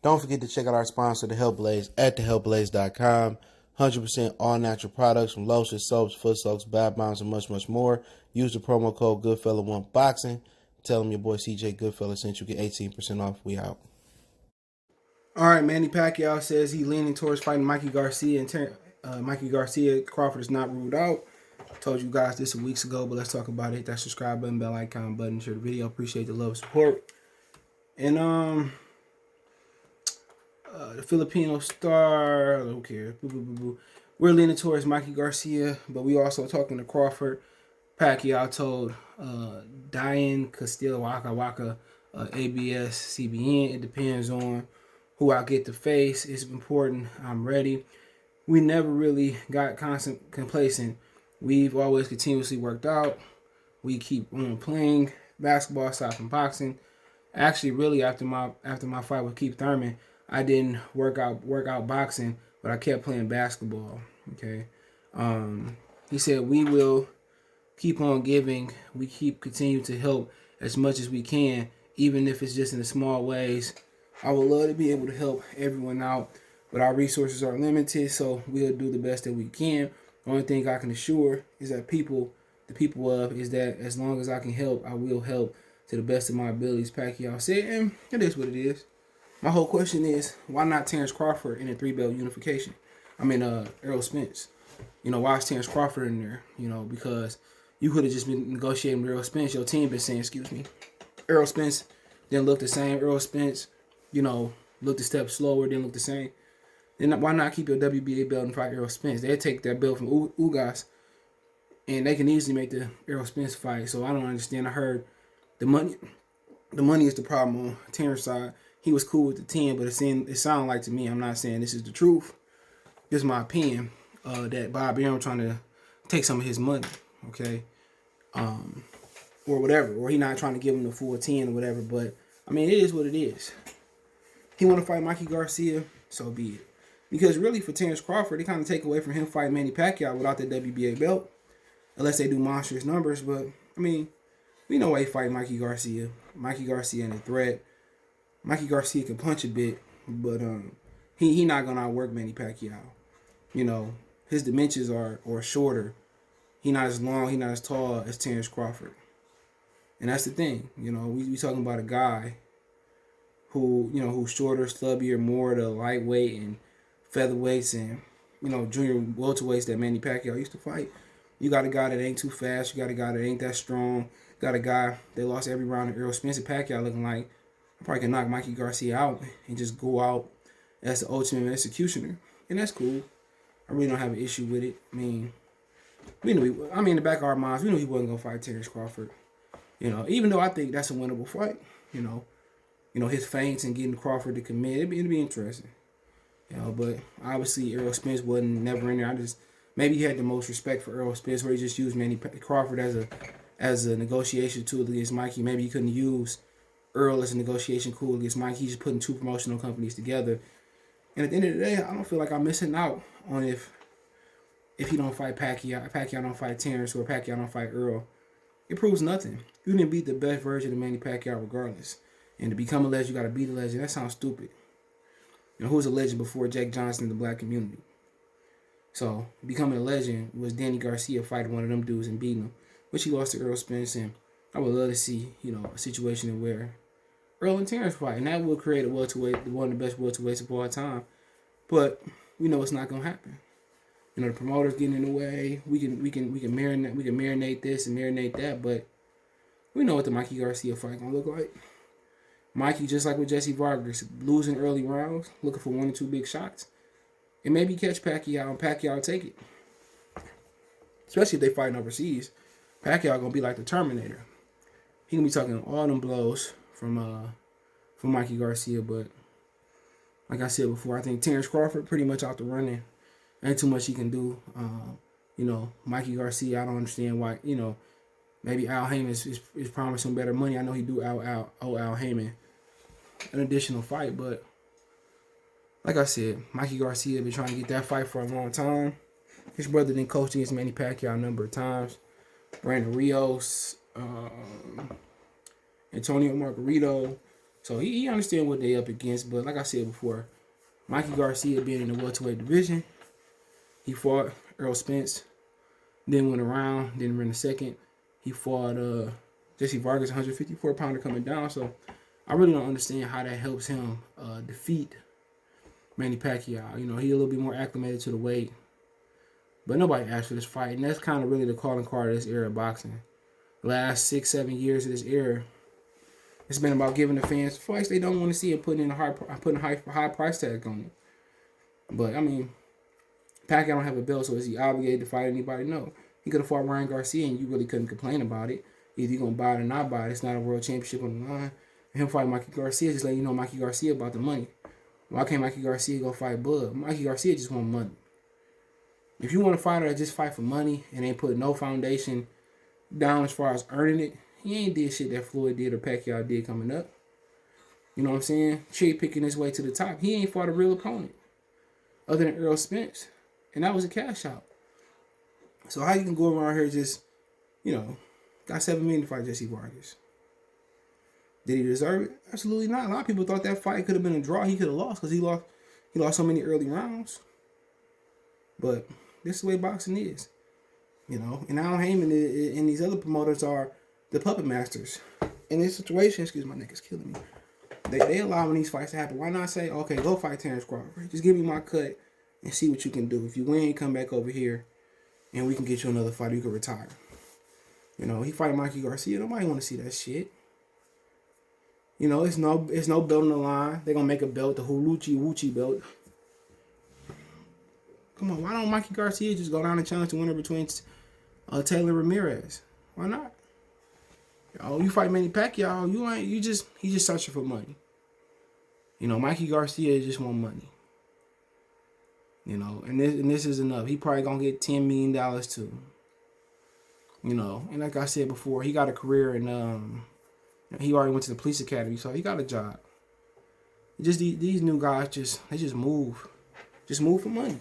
Don't forget to check out our sponsor, The Health Blaze, at thehealthblaze.com. 100% all natural products from lotions, soaps, foot soaks, bath bombs, and much, much more. Use the promo code Goodfella1Boxing. Tell them your boy CJ Goodfella sent you. Get 18% off. We out. All right, Manny Pacquiao says he's leaning towards fighting Mikey Garcia. And Mikey Garcia, Crawford is not ruled out. Told you guys this weeks ago, but let's talk about it. Hit that subscribe button, bell icon button, share the video. Appreciate the love and support. And the Filipino star, I don't care. We're leaning towards Mikey Garcia, but we also talking to Crawford. Pacquiao told Diane Castillo Waka ABS CBN, it depends on who I get to face. It's important. I'm ready. We never really got complacent. We've always continuously worked out. We keep on playing basketball aside from boxing. Actually, really after my fight with Keith Thurman, I didn't work out boxing, but I kept playing basketball. Okay. He said we will keep on giving. We continue to help as much as we can, even if it's just in the small ways. I would love to be able to help everyone out, but our resources are limited, so we'll do the best that we can. The only thing I can assure is that is that as long as I can help, I will help to the best of my abilities, Pacquiao said, and it is what it is. My whole question is, why not Terence Crawford in a 3-belt unification? Errol Spence. Why is Terence Crawford in there? Because you could have just been negotiating with Errol Spence. Your team been saying, Errol Spence didn't look the same. Errol Spence, looked a step slower, didn't look the same. Then why not keep your WBA belt and fight Errol Spence? They'll take that belt from Ugas, and they can easily make the Errol Spence fight. So I don't understand. I heard the money is the problem on Terrence's side. He was cool with the 10, but it sounded like to me, I'm not saying this is the truth, this is my opinion, that Bob Arum trying to take some of his money, okay? Or whatever, or he not trying to give him the full 10 or whatever, but it is what it is. He want to fight Mikey Garcia, so be it. Because really for Terence Crawford, they kind of take away from him fighting Manny Pacquiao without the WBA belt, unless they do monstrous numbers, but we know why he fight Mikey Garcia. Mikey Garcia ain't a threat. Mikey Garcia can punch a bit, but he not gonna outwork Manny Pacquiao. His dimensions are shorter. He not as long, he not as tall as Terence Crawford. And that's the thing. We talking about a guy who's shorter, stubbier, more the lightweight and featherweights and junior welterweights that Manny Pacquiao used to fight. You got a guy that ain't too fast. You got a guy that ain't that strong. You got a guy that lost every round to Errol Spence. And Pacquiao looking like I probably can knock Mikey Garcia out and just go out as the ultimate executioner. And that's cool. I really don't have an issue with it. We knew in the back of our minds, we knew he wasn't going to fight Terence Crawford. Even though I think that's a winnable fight. His feints and getting Crawford to commit, it'd be interesting. But obviously Errol Spence wasn't never in there. Maybe he had the most respect for Errol Spence, where he just used Manny Crawford as a negotiation tool against Mikey. Maybe he couldn't use Earl as a negotiation tool against Mikey. He's just putting two promotional companies together. And at the end of the day, I don't feel like I'm missing out on if he don't fight Pacquiao don't fight Terence, or Pacquiao don't fight Earl. It proves nothing. You didn't beat the best version of Manny Pacquiao regardless. And to become a legend, you got to beat a legend. That sounds stupid. Who was a legend before Jack Johnson in the black community? So, becoming a legend was Danny Garcia fighting one of them dudes and beating him, which he lost to Errol Spence. And I would love to see, a situation where Earl and Terence fight, and that will create a welterweight, one of the best welterweights of all time. But we know it's not gonna happen. The promoters getting in the way. We can marinate this and marinate that, but we know what the Mikey Garcia fight gonna look like. Mikey, just like with Jesse Vargas, losing early rounds, looking for 1 or 2 big shots, and maybe catch Pacquiao and Pacquiao take it. Especially if they fighting overseas, Pacquiao gonna be like the Terminator. He gonna be taking all them blows from Mikey Garcia, but like I said before, I think Terence Crawford pretty much out the running. Ain't too much he can do. Mikey Garcia, I don't understand why. Maybe Al Heyman is promising better money. I know he do owe Al Heyman an additional fight, but like I said, Mikey Garcia been trying to get that fight for a long time. His brother been coaching against Manny Pacquiao a number of times. Brandon Rios, Antonio Margarito, So he understand what they up against. But like I said before, Mikey Garcia being in the welterweight division, he fought Earl Spence, then went around, then ran the second. He fought Jesse Vargas, 154 pounder coming down. So I really don't understand how that helps him defeat Manny Pacquiao. You know, he a little bit more acclimated to the weight. But nobody asked for this fight. And that's kind of really the calling card of this era of boxing. The last 6-7 years of this era, it's been about giving the fans fights they don't want to see and putting a high price tag on it. But, I mean, Pacquiao don't have a belt, so is he obligated to fight anybody? No. He could have fought Ryan Garcia, and you really couldn't complain about it. Either you're going to buy it or not buy it. It's not a world championship on the line. And him fighting Mikey Garcia, just letting you know Mikey Garcia about the money. Why can't Mikey Garcia go fight Bud? Mikey Garcia just want money. If you want a fighter that just fight for money and ain't put no foundation down as far as earning it, he ain't did shit that Floyd did or Pacquiao did coming up. You know what I'm saying? Cherry picking his way to the top. He ain't fought a real opponent other than Earl Spence. And that was a cash out. So how you can go around here just, you know, got $7 million to fight Jesse Vargas. Did he deserve it? Absolutely not. A lot of people thought that fight could have been a draw. He could have lost because he lost so many early rounds. But this is the way boxing is. You know, and Al Heyman and these other promoters are the puppet masters. In this situation, excuse my neck is killing me. They allowing these fights to happen. Why not say, okay, go fight Terence Crawford. Just give me my cut and see what you can do. If you win, come back over here and we can get you another fight. You can retire. You know, he fighting Mikey Garcia. Nobody want to see that shit. You know, it's no belt on the line. They're going to make a belt, the Huluchi Wuchi belt. Come on, why don't Mikey Garcia just go down and challenge the winner between Taylor Ramirez? Why not? Oh, you fight Manny Pacquiao, he's just searching for money. You know, Mikey Garcia just want money. You know, and this is enough. He probably gonna get $10 million too. You know, and like I said before, he got a career and he already went to the police academy, so he got a job. Just these new guys just move for money.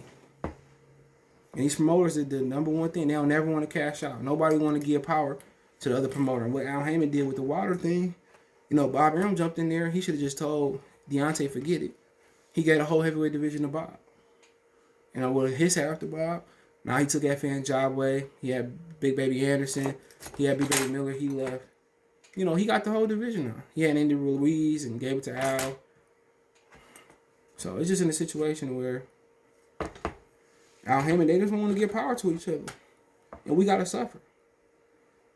And these promoters did the number one thing. They don't never want to cash out. Nobody want to give power to the other promoter. And what Al Heyman did with the Wilder thing, you know, Bob Arum jumped in there. He should have just told Deontay, forget it. He got a whole heavyweight division to Bob. You know, with his half to Bob. Now he took that fan job away. He had Big Baby Anderson. He had Big Baby Miller. He left. You know, he got the whole division now. He had Andy Ruiz and gave it to Al. So it's just in a situation where Al Heyman, they just want to give power to each other. And we got to suffer.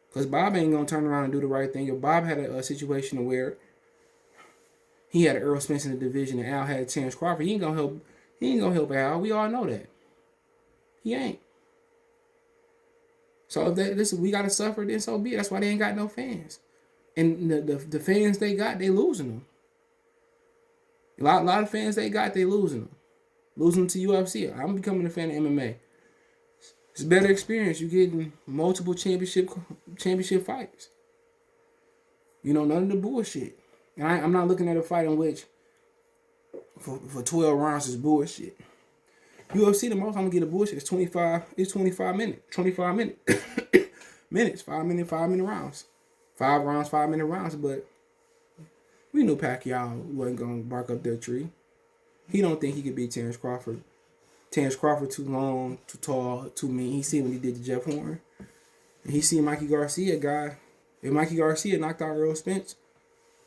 Because Bob ain't going to turn around and do the right thing. If Bob had a situation where he had Earl Spence in the division and Al had Terence Crawford, he ain't going to help Al. We all know that. He ain't. So if we got to suffer, then so be it. That's why they ain't got no fans. And the fans they got, they losing them. A lot of fans they got, they losing them. Losing to UFC. I'm becoming a fan of MMA. It's a better experience. You're getting multiple championship fights. You know, none of the bullshit. And I'm not looking at a fight in which for 12 rounds is bullshit. UFC, the most I'm gonna get a bullshit is 25 minutes. 25 minutes. minutes. 5 minute rounds. 5 rounds, 5 minute rounds, but we knew Pacquiao wasn't gonna bark up that tree. He don't think he could beat Terence Crawford. Terence Crawford too long, too tall, too mean. He seen what he did to Jeff Horn. And he seen Mikey Garcia, guy. If Mikey Garcia knocked out Earl Spence,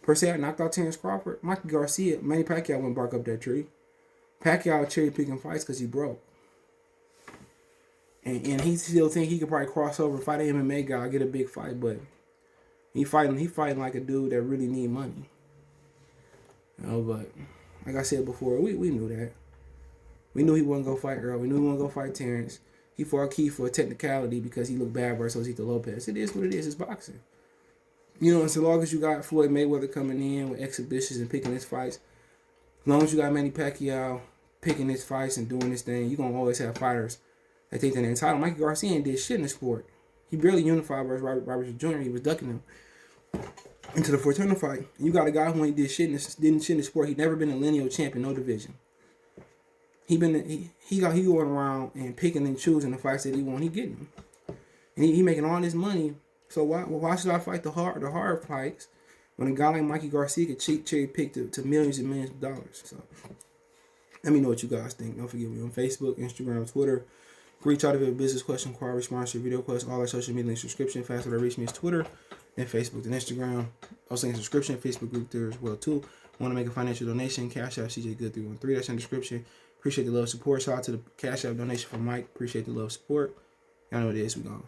per se, knocked out Terence Crawford, Mikey Garcia, Manny Pacquiao wouldn't bark up that tree. Pacquiao cherry picking fights because he broke. And he still think he could probably cross over and fight an MMA guy, get a big fight, but he fighting like a dude that really need money. You know, but like I said before, we knew that. We knew he wasn't going to fight Earl. We knew he wasn't going to fight Terence. He fought Keith for a technicality because he looked bad versus Josito Lopez. It is what it is. It's boxing. You know, and so long as you got Floyd Mayweather coming in with exhibitions and picking his fights, as long as you got Manny Pacquiao picking his fights and doing this thing, you're going to always have fighters that think they're entitled. Mikey Garcia ain't did shit in the sport. He barely unified versus Robert Jr. He was ducking him into the Fortuna fight. You got a guy who ain't did shit in the sport. He never been a lineal champion, no division. He going around and picking and choosing the fights that he want. He getting them, and he making all this money. So why should I fight the hard fights when a guy like Mikey Garcia could cherry pick to millions and millions of dollars. So let me know what you guys think. Don't forget me on Facebook, Instagram, Twitter. Reach out if you have a business question, inquiry, response, your video question, all our social media links, subscription. Fast way to reach me is Twitter, then Facebook, then Instagram. Also, in subscription, Facebook group there as well too. Want to make a financial donation? Cash App CJ Good 313. That's in the description. Appreciate the love support. Shout out to the Cash App donation from Mike. Appreciate the love support. Y'all know what it is. We gone.